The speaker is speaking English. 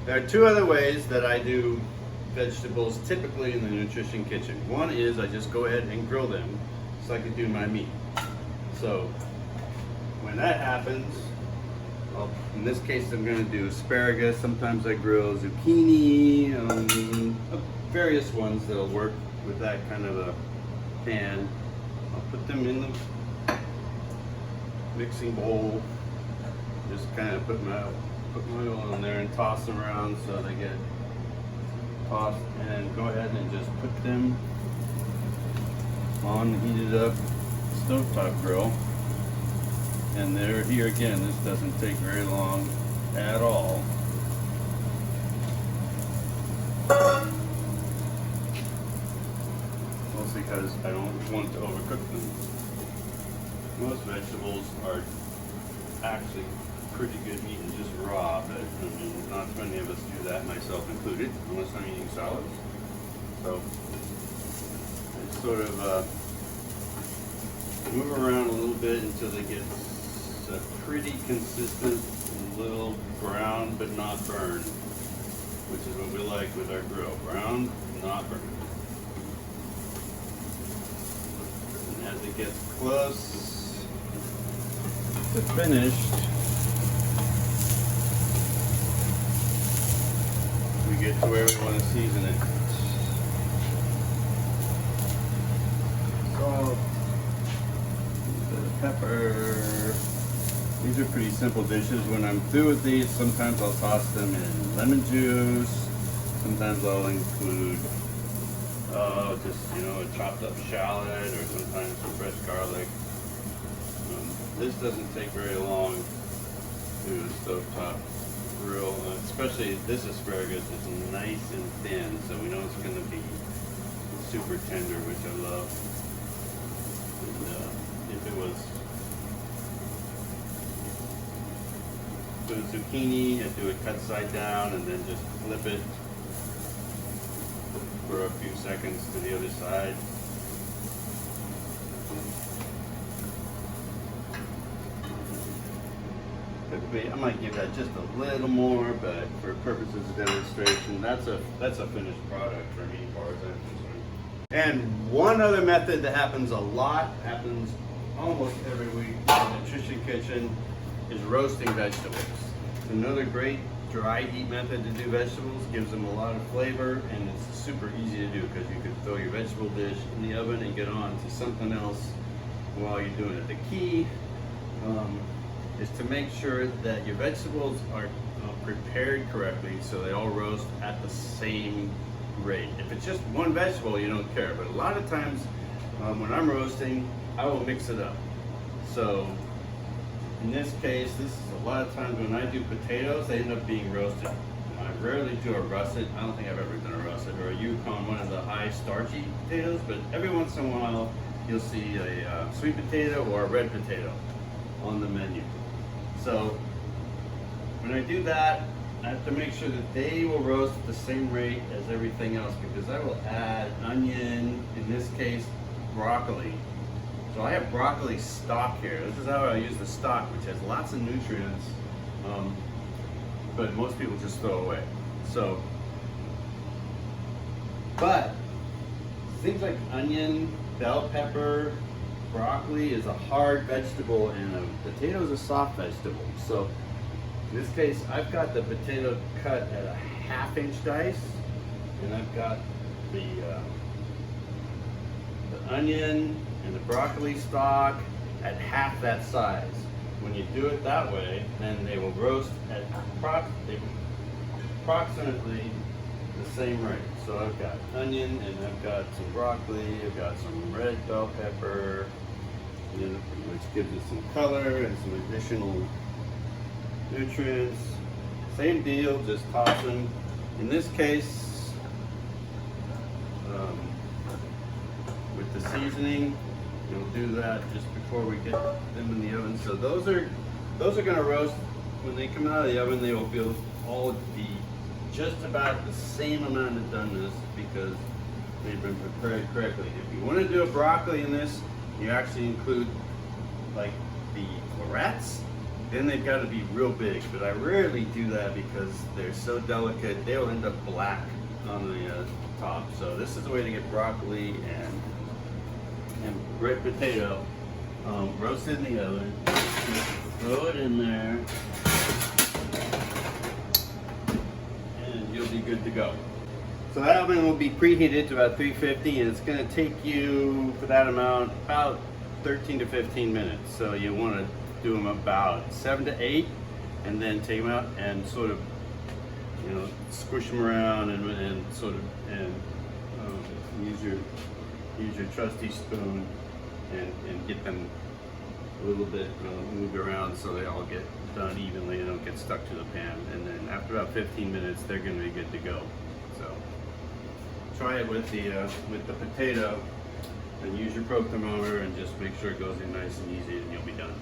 There are two other ways that I do vegetables typically in the nutrition kitchen. One is I just go ahead and grill them just like I do my meat. So when that happens, well, in this case I'm going to do asparagus. Sometimes I grill zucchini, various ones that'll work with that kind of a pan. I'll put them in the mixing bowl. Just kind of put my oil in there and toss them around so they get tossed, and go ahead and just put them on the heated up stovetop grill. And they're here again. This doesn't take very long at all. Mostly because I don't want to overcook them. Most vegetables are actually pretty good eaten just raw, but I mean, not many of us do that, myself included, unless I'm eating salads. So I sort of move around a little bit until they get pretty consistent, a little brown but not burned, which is what we like with our grill. Brown, not burned. And as it gets close to finished, we get to where we want to season it. Salt, a bit of pepper. These are pretty simple dishes. When I'm through with these, sometimes I'll toss them in lemon juice. Sometimes I'll include just a chopped up shallot, or sometimes some fresh garlic. This doesn't take very long to do the stovetop grill, especially this asparagus is nice and thin, so we know it's going to be super tender, which I love. And if it was zucchini, I'd do it cut side down and then just flip it for a few seconds to the other side. Typically, I might give that just a little more, but for purposes of demonstration, that's a finished product for me, as far as I'm concerned. And one other method that happens a lot, happens almost every week in the Nutrition Kitchen, is roasting vegetables. It's another great dry heat method to do vegetables. Gives them a lot of flavor, and it's super easy to do because you can throw your vegetable dish in the oven and get on to something else while you're doing it. The key is to make sure that your vegetables are prepared correctly so they all roast at the same rate. If it's just one vegetable, you don't care, but a lot of times when I'm roasting, I will mix it up. So in this case, this is a lot of times when I do potatoes, they end up being roasted. I rarely do a russet. I don't think I've ever done a russet or a Yukon, one of the high starchy potatoes, but every once in a while you'll see a sweet potato or a red potato on the menu. So when I do that, I have to make sure that they will roast at the same rate as everything else, because I will add onion, in this case broccoli. So I have broccoli stock here. This is how I use the stock, which has lots of nutrients, but most people just throw away. So, but things like onion, bell pepper, broccoli is a hard vegetable, and a potato is a soft vegetable. So in this case, I've got the potato cut at a 1/2-inch dice, and I've got the onion and the broccoli stalk at half that size. When you do it that way, then they will roast at approximately the same rate. So I've got onion, and I've got some broccoli, I've got some red bell pepper, which gives it some color and some additional nutrients. Same deal, just toss them. In this case, with the seasoning, you'll do that just before we get them in the oven. So those are going to roast. When they come out of the oven, they will all be just about the same amount of doneness because they've been prepared correctly. If you want to do a broccoli in this, you actually include like the florets then they've got to be real big. But I rarely do that because they're so delicate, they'll end up black on the top. So this is the way to get broccoli and red potato roasted in the oven. Just throw it in there, and you'll be good to go. So that oven will be preheated to about 350, and it's going to take you, for that amount, about 13 to 15 minutes. So you want to do them about 7 to 8, and then take them out and sort of, you know, squish them around and sort of use your trusty spoon and get them a little bit moved around so they all get done evenly and don't get stuck to the pan. And then after about 15 minutes, they're going to be good to go. So try it with the potato, and use your probe thermometer and just make sure it goes in nice and easy, and you'll be done.